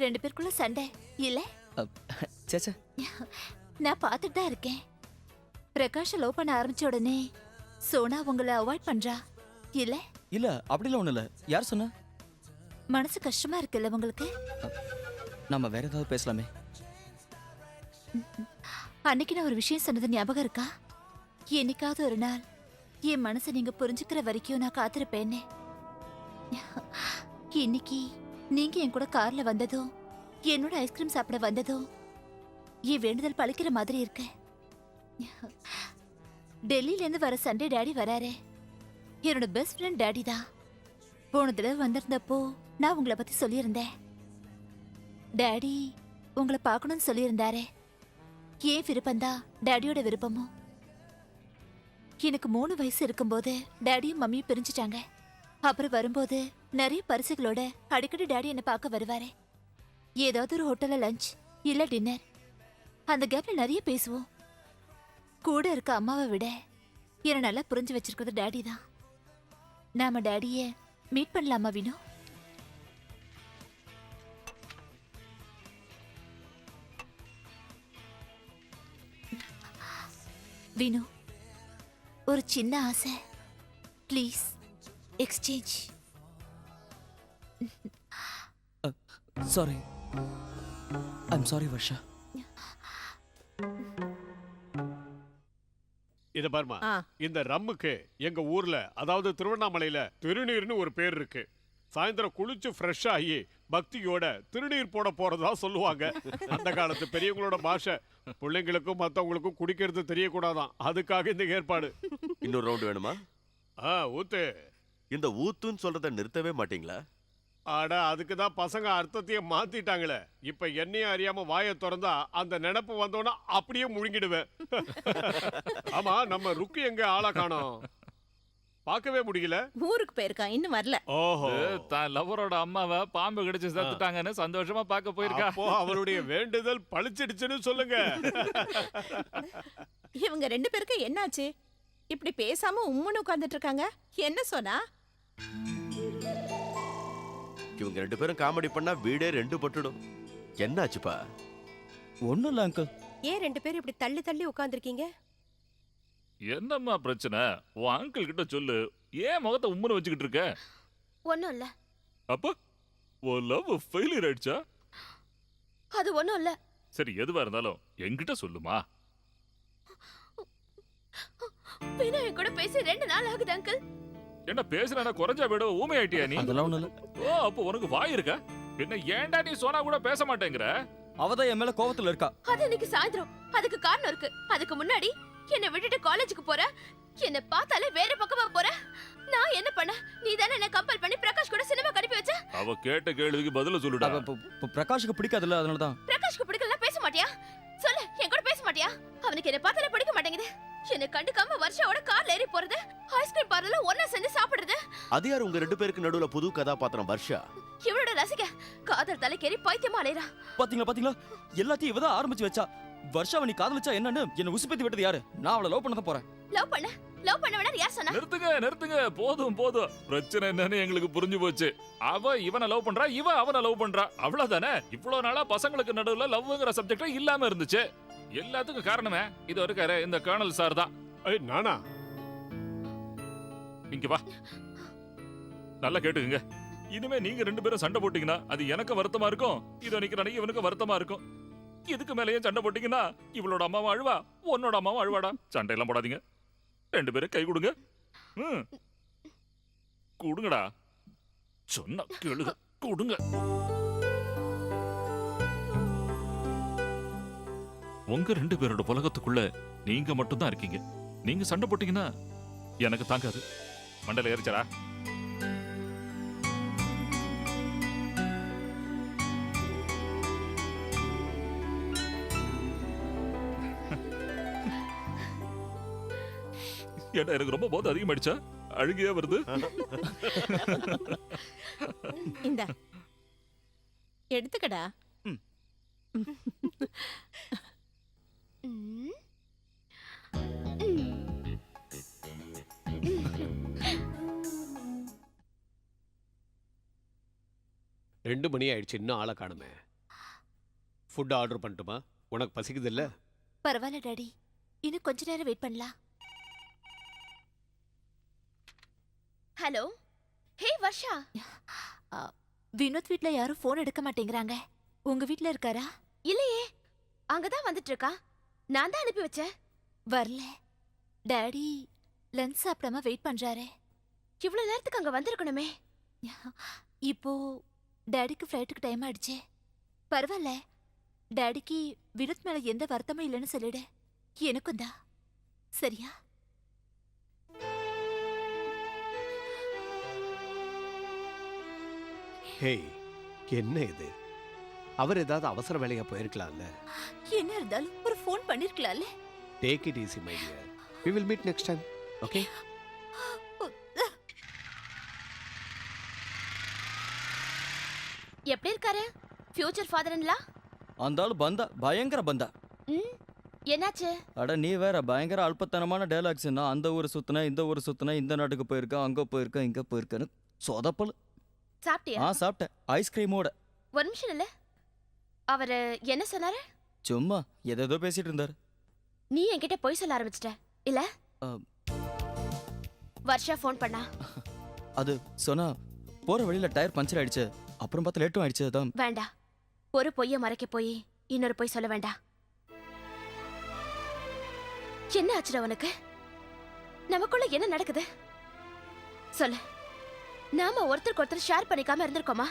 ரெண்டு பேருக்குள்ள சண்டை இல்ல? சேச்சே, நான் பார்த்துட்டு தான் இருக்கேன். பிரகாஷ் லவ் பண்ண ஆரம்பிச்ச உடனே சோனா உங்களை அவாய்ட் பண்றா இல்ல? இல்ல அப்படிலாம் ஒண்ணு இல்ல. யார் சொன்னா? மனசு கஷ்டமா இருக்குல்ல உங்களுக்கு? நம்ம வேற ஏதாவது பேசலாமே. அன்னைக்கு நான் ஒரு விஷயம் சொன்னது ஞாபகம் இருக்கா? என்னைக்காவது ஒரு நாள் என் மனசை நீங்க புரிஞ்சுக்கிற வரைக்கும் நான் காத்திருப்பேன்னு. இன்னைக்கு நீங்க என் கூட கார்ல வந்ததும் என்னோட ஐஸ்கிரீம் சாப்பிட வந்ததும் என் வேண்டுதல் பழிக்கிற மாதிரி இருக்கு. டெல்லியில இருந்து வர சண்டே டாடி வராரு. என்னோட பெஸ்ட் ஃப்ரெண்ட் டாடி தான். போன தடவை வந்திருந்தப்போ நான் உங்களை பத்தி சொல்லியிருந்தேன். டாடி உங்களை பார்க்கணும்னு சொல்லியிருந்தாரே. ஏன் விருப்பம்தான் டாடியோட விருப்பமும். எனக்கு 3 வயசு இருக்கும்போது டாடியும் மம்மியும் பிரிஞ்சுட்டாங்க. அப்புறம் வரும்போது நிறைய பரிசுகளோட அடிக்கடி டாடி என்னை பார்க்க வருவாரு. ஏதாவது ஒரு ஹோட்டல்ல லஞ்ச் இல்ல டின்னர். அந்த கேப்ல நிறைய பேசுவோம். கூட இருக்க அம்மாவை விட என்னை நல்லா புரிஞ்சு வச்சிருக்கிறது டாடி தான். நாம டாடிய மீட் பண்ணலாமா வினு? வினு, ஒரு சின்ன ஆசை. Please exchange. Sorry. I'm sorry Varsha. இத பாருமா, இந்த ரம்முக்கு எங்க ஊர்ல, அதாவது திருவண்ணாமலையில திருநீர்னு ஒரு பேர் இருக்கு. சாயந்தரம் குளிச்சு ஃப்ரெஷ் ஆகி பக்தியோட திருநீர் போட போறதா சொல்லுவாங்க. அந்த காலத்து பெரியவங்களோட பாஷை. பிள்ளைங்களுக்கும் மத்தவங்களுக்கும் குடிக்கிறது தெரியக்கூடாதான். அதுக்காக இந்த ஏற்பாடு. இன்னொரு ரவுண்ட் வேணுமா? ஊத்து. இந்த ஊத்துன்னு சொல்றத நிறுத்தவே மாட்டீங்களா? ஆட, அதுக்கு தான் பசங்க அர்த்தத்தையே மாத்திட்டாங்களே. இப்ப என்னையும் அறியாம வாயை திறந்தா அந்த நினைப்பு வந்தோன்னா அப்படியே முழுங்கிடுவேன். ஆமா, நம்ம ருக்கு எங்க ஆளா காணோம்? பார்க்கவே முடியல. ஊருக்கு போயிருக்கா, இன்னும் வரல. ஓஹோ, தான் லவரோட அம்மாவை பாம்பு கடிச்சு செத்துட்டாங்கன்னு சந்தோஷமா பார்க்க போயிருக்கா. அப்போ அவருடைய வேண்டுதல் பழிச்சிடுச்சுன்னு சொல்லுங்க. இவங்க 2 பேருக்கு என்னாச்சு? இப்படி பேசாம உம்முன்னு உட்கார்ந்துட்டு இருக்காங்க. என்ன சொன்னா? இவங்க 2 பேரும் காமெடி பண்ணா வீடே 2 பட்டுடும். என்னாச்சுப்பா? ஒண்ணும் இல்ல அங்கிள். ஏன் 2 பேரும் இப்படி தள்ளி தள்ளி உட்கார்ந்துருக்கீங்க? என்னம்மா பிரச்சனை? உன் அங்கிள் கிட்ட சொல்லு. ஏன் முகத்தை உம்முன்னு வச்சுக்கிட்டு இருக்க? ஒன்னும் இல்ல. அப்ப உன் லவ் ஃபெயிலியர் ஆயிடுச்சா? அது ஒன்னும் இல்ல. சரி, எதுவா இருந்தாலும் என்கிட்ட சொல்லுமா. வினய் கூட பேசி 2 நாள் ஆகுது அங்கிள். என்ன பேசுறா? குறைஞ்சா விட ஊமை ஆயிட்டியா நீ? அதெல்லாம் ஒண்ணும் இல்ல. ஓ, அப்போ உனக்கு வாய் இருக்கா? என்ன ஏன்டா நீ சொன்னா கூட பேச மாட்டேங்கிற? அவதான் என் மேல கோவத்துல இருக்கா. அது இன்னைக்கு சாயந்தரம். அதுக்கு காரணம் இருக்கு. அதுக்கு முன்னாடி என்னை விட்டுட்டு காலேஜுக்கு போற, என்ன பார்த்தாலே வேற பக்கமா போற. நான் என்ன பண்ண? நீ தானே என்ன கம்பல் பண்ணி பிரகாஷ் கூட சினிமா அனுப்பி வச்ச. அவ கேட்ட கேள்விக்கு பதில சொல்லுடா. பிரகாஷ்க்கு பிடிக்காதுல்ல, அதனாலதான். பிரகாஷ்க்கு பிடிக்கலனா பேச மாட்டியா? சொல்லு, என் கூட பேச மாட்டியா? அவனுக்கு என்ன பார்த்தாலே பிடிக்க மாட்டேங்குது. என்ன கண்டுக்காம வருஷாவோட கார்ல ஏறி போறது, ஐஸ்கிரீம் பார்லர்ல ஒண்ணா சேர்ந்து சாப்பிடுறது. அது யார் உங்க 2 பேருக்கு நடுவுல புது கதாபாத்திரம் வர்ஷா? இவளோட ரசிக காதல் தலைக்கேறி பைத்தியமா அலையறா. பாத்தீங்களா, எல்லாத்தையும் இவதான் ஆரம்பிச்சு வச்சா. வர்ஷாவை நீ காதலிச்சா என்னன்னு என்ன உசுப்பேத்தி விட்டது யாரு? நான் அவளை லவ் பண்ணதான் போறேன். லவ் பண்ண வேணா யார் சொன்னா? நிறுத்துங்க. போதும். பிரச்சனை என்னன்னு எங்களுக்கு புரிஞ்சு போச்சு. அவ இவனை லவ் பண்றா, இவ அவனை லவ் பண்றா. அவ்வளவுதானே. இவ்வளவு நாளா பசங்களுக்கு நடுவுல லவ்ங்கிற சப்ஜெக்ட் இல்லாம இருந்துச்சு. எல்லாத்துக்கும் காரணமே இது இருக்காரு, இந்த கர்னல் சார் தான். நானா? இங்க வா, நல்லா கேட்டுக்குங்க. இனிமே நீங்க 2 பேரும் சண்டை போட்டீங்கன்னா அது எனக்கு வருத்தமா இருக்கும். இதோ நிக்கிறானே இவனுக்கு வருத்தமா இருக்கும். இதுக்கு மேலேயே சண்டை போட்டீங்கன்னா இவளோட அம்மாவும் அழுவா, உன்னோட அம்மாவும் அழுவாடா. சண்டை எல்லாம் போடாதீங்க. 2 பேரும் கை கொடுங்க. கொடுங்கடா. சொன்ன கேளுங்க, கொடுங்க. உங்க 2 பேரோட உலகத்துக்குள்ள நீங்க மட்டும் தான் இருக்கீங்க. நீங்க சண்டை போட்டீங்கன்னா எனக்கு தாங்காது. மண்டல ஏறிச்சடா. ஏடா, எனக்கு ரொம்ப போது அதிகமாயிடுச்சா? அழுகையா வருது. இந்த எடுத்துக்கடா. ரெண்டு மணி ஆயிடுச்சு, இன்னும் ஆளை காணுமே. ஃபுட் ஆர்டர் பண்ணட்டுமா? உனக்கு பசிக்குது இல்ல? பரவாயில்ல டாடி, இன்னும் கொஞ்ச நேரம் வெயிட் பண்ணலாம். ஹலோ, ஹே வர்ஷா. வினோத் வீட்ல யாரும் ஃபோன் எடுக்க மாட்டேங்கிறாங்க. உங்க வீட்ல இருக்காரா? இல்லையே, அங்கதான் வந்துட்டு இருக்கா. நான் தான் அனுப்பி வச்சேன். வரல. டாடி லஞ்ச் சாப்பிடாம வெயிட் பண்றாரு. இவ்வளவு நேரத்துக்கு அங்க வந்திருக்கணுமே. இப்போ டாடிக்கு ஃப்ளைட்டுக்கு டைம் ஆயிடுச்சு. பரவாயில்ல, டாடிக்கு வினோத் மேல எந்த வருத்தமும் இல்லைன்னு சொல்லிடு. எனக்கும் தான். சரியா? ஹேய், என்ன இது? அவர் ஏதாவது அவசர வேலையா போயிருக்கலாம்ல. என்ன இருந்தாலும் ஒரு ஃபோன் பண்ணிருக்கலாம்ல. Take it easy my dear. We will meet next time. Okay? எப்படி இருக்காரு ஃபியூச்சர் ஃபாதர் இன்லா? அந்த ஆளு பந்தா, பயங்கர பந்தா. என்னாச்சு? அட நீ வேற, பயங்கர அல்பத்தனமான டயலாக்ஸ். நான் அந்த ஊர் சுத்தினேன், இந்த ஊர் சுத்தினேன், இந்த நாட்டுக்கு போயிருக்கேன், அங்க போயிருக்கேன், இங்க போயிருக்கேன்னு சொதப்பல். சாப்பிட்டியா? சாப்பிட்டேன், ஐஸ்கிரீமோட. ஒரு நிமிஷம் இல்ல, அவரு என்ன சொன்னாரு? சும்மா ஏதேதோ பேசிட்டு இருந்தாரு. நீ என்கிட்ட பொய் சொல்ல ஆரம்பிச்சிட்ட இல்ல? வர்ஷா ஃபோன் பண்ணா. அது சொன்னா போற வழியில டயர் பஞ்சர் ஆயிடுச்சு, அப்புறம் பார்த்தா லேட்டும் ஆயிடுச்சு. அதான். வேண்டாம், ஒரு பொய்ய மறைக்க போய் இன்னொரு பொய் சொல்ல வேண்டாம். என்ன ஆச்சுடா உனக்கு? நமக்குள்ள என்ன நடக்குது சொல்லு. நாம ஒருத்தருக்கு ஒருத்தர் ஷேர் பண்ணிக்காம இருந்திருக்கோமா?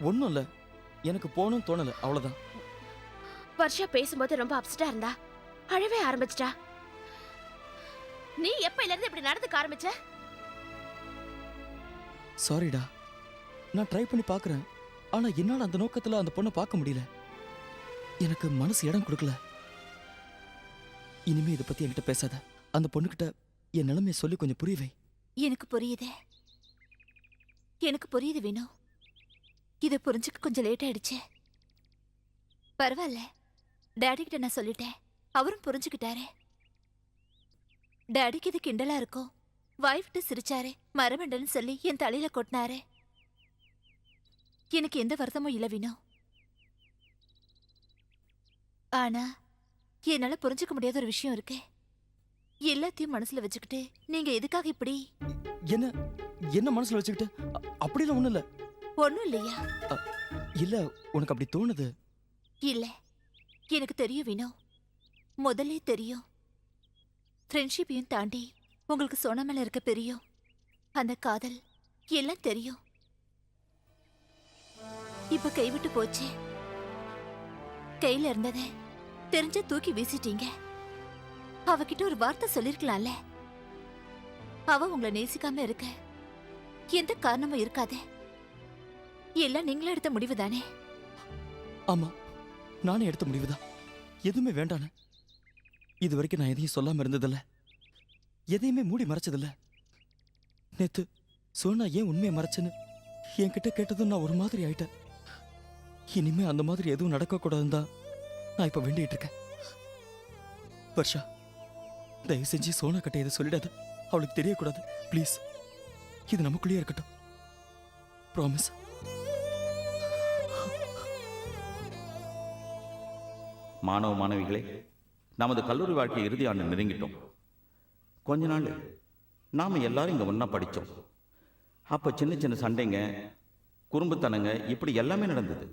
ஒண்ணும் இல்ல, எனக்கு போகணும்னு தோணல, அவ்வளவுதான். வர்ஷா பேசும்போது ரொம்ப அப்செட்டா இருந்தா, அழவே ஆரம்பிச்சிட்டா. நீ எப்ப இருந்து இப்படி நடந்துக்க ஆரம்பிச்ச? சாரிடா, நான் ட்ரை பண்ணி பார்க்கறேன். ஆனா என்னால அந்த நோக்கத்துல அந்த பொண்ணை பார்க்க முடியல. எனக்கு மனசு இடம் கொடுக்கல. இனிமே இதை பத்தி என்கிட்ட பேசாத. அந்த பொண்ணுகிட்ட என் நிலைமையை சொல்லி கொஞ்சம் புரியவை. எனக்கு புரியுது, எனக்கு புரியுது வினோ. இதை புரிஞ்சுக்க கொஞ்சம் லேட் ஆயிடுச்சு. பரவாயில்ல, டாடி கிட்ட நான் சொல்லிட்டேன், அவரும் புரிஞ்சுக்கிட்டாரு. டாடிக்கு இது கிண்டலா இருக்கும். வாய் விட்டு சிரிச்சாரு, மரமண்டல்னு சொல்லி என் தலையில கொட்டினாரு. எனக்கு எந்த வருத்தமும் இல்ல வினோ. ஆனா என்னால புரிஞ்சுக்க முடியாத ஒரு விஷயம் இருக்கு. எல்லாத்தையும் மனசுல வச்சுக்கிட்டு நீங்க எதுக்காக இப்படி? என்ன என்ன மனசுல வச்சுக்கிட்டு? அப்படிலாம் ஒண்ணும் இல்ல. ஒண்ணும் இல்லையா? இல்ல, உனக்கு அப்படி தோணுது. இல்ல, எனக்கு தெரியும் வினோ, முதல்ல தெரியும். ஃப்ரெண்ட்ஷிப்பையும் தாண்டி உங்களுக்கு சோனா மேல இருக்க பெரியும் அந்த காதல் எல்லாம் தெரியும். இப்ப கைவிட்டு போச்சு. கையில இருந்தத தெரிஞ்ச தூக்கி வீசிட்டீங்க. அவகிட்ட ஒரு வார்த்தை சொல்லிருக்கலாம்ல. அவ உங்களை நேசிக்காம இருக்க எந்த காரணமும் இருக்காதே. எல்லாம் நீங்களே எடுத்த முடிவு தானே? ஆமா, நானே எடுத்த முடிவுதான். எதுவுமே வேண்டானே. இது வரைக்கும் நான் எதையும் சொல்லாம இருந்ததில்ல, எதையுமே மூடி மறைச்சதில்ல. நேத்து சோனா ஏன் உண்மையை மறைச்சுன்னு என்கிட்ட கேட்டதும் நான் ஒரு மாதிரி ஆயிட்டேன். இனிமே அந்த மாதிரி எதுவும் நடக்கக்கூடாதுன்னு தான் நான் இப்ப வேண்டிட்டு இருக்கேன். வர்ஷா, தயவு செஞ்சு சோனா கிட்ட இதை சொல்லிடாத. அவளுக்கு தெரியக்கூடாது ப்ளீஸ். இது நமக்குள்ளேயே இருக்கட்டும். ப்ராமிஸ். மாணவ மாணவிகளே, நமது கல்லூரி வாழ்க்கை இறுதி ஆண்டு நெருங்கிட்டோம். கொஞ்ச நாள் நாம் எல்லாரும் இங்கே ஒன்றா படித்தோம். அப்போ சின்ன சின்ன சண்டைங்க, குறும்புத்தனங்க, இப்படி எல்லாமே நடந்தது.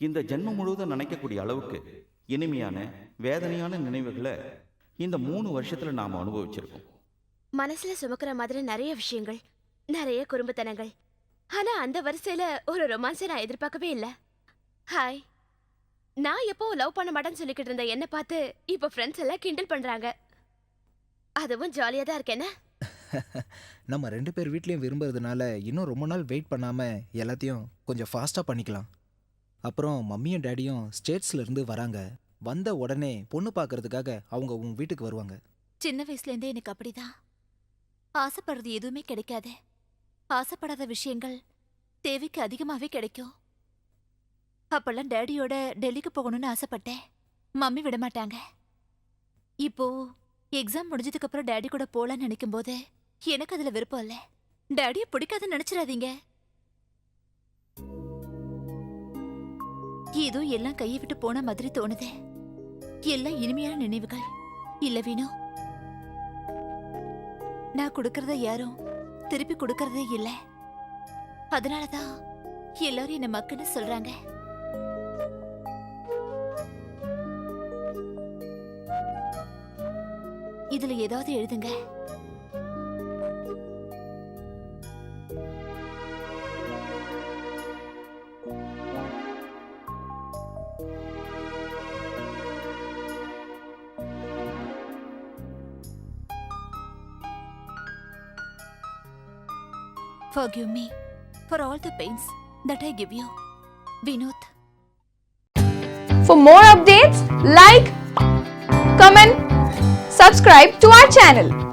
இந்த ஜென்மம் முழுவதும் நினைக்கக்கூடிய அளவுக்கு இனிமையான வேதனையான நினைவுகளை இந்த 3 வருஷத்தில் நாம் அனுபவிச்சிருக்கோம். மனசுல சுமக்கிற மாதிரி நிறைய விஷயங்கள், நிறைய குறும்புத்தனங்கள். ஆனா அந்த வரிசையில ஒரு ரொமான்ஸை நான் எதிர்பார்க்கவே இல்லை. ஹாய், நான் எப்பவும் லவ் பண்ண மாட்டேன்னு சொல்லிக்கிட்டு இருந்த என்ன பார்த்து இப்ப ஃப்ரெண்ட்ஸ் எல்லாம் கிண்டல் பண்றாங்க. அதுவும் ஜாலியா தான் இருக்கேன்னு. நம்ம 2 பேர் வீட்லேயும் விரும்புறதுனால இன்னும் ரொம்ப நாள் வெயிட் பண்ணாமல் எல்லாத்தையும் கொஞ்சம் ஃபாஸ்ட்டாக பண்ணிக்கலாம். அப்புறம் மம்மியும் டேடியும் ஸ்டேட்ஸ்ல இருந்து வராங்க. வந்த உடனே பொண்ணு பார்க்கறதுக்காக அவங்க உன் வீட்டுக்கு வருவாங்க. சின்ன வயசுல இருந்தே எனக்கு அப்படிதான். ஆசைப்படுறது எதுவுமே கிடைக்காது. ஆசைப்படாத விஷயங்கள் தேவைக்கு அதிகமாவே கிடைக்கும். அப்பெல்லாம் டேடியோட டெல்லிக்கு போகணும்னு ஆசைப்பட்டேன். மம்மி விட மாட்டாங்க. இப்போ எக்ஸாம் முடிஞ்சதுக்கு அப்புறம் டேடி கூட போலான்னு நினைக்கும் போது எனக்கு அதுல விருப்பம் இல்ல. டேடியை பிடிக்காதுன்னு நினைச்சிடாதீங்க. ஏதோ எல்லாம் கையை விட்டு போன மாதிரி தோணுது. எல்லாம் இனிமையான நினைவுகள் இல்ல வீணு. நான் கொடுக்கறத யாரும் திருப்பி கொடுக்கறதே இல்ல. அதனாலதான் எல்லாரும் என்ன மக்குன்னு சொல்றாங்க. இதுல ஏதாவது எழுதுங்க. Forgive me for all the pains that I give you, Vinod. For more updates, like, comment, subscribe to our channel.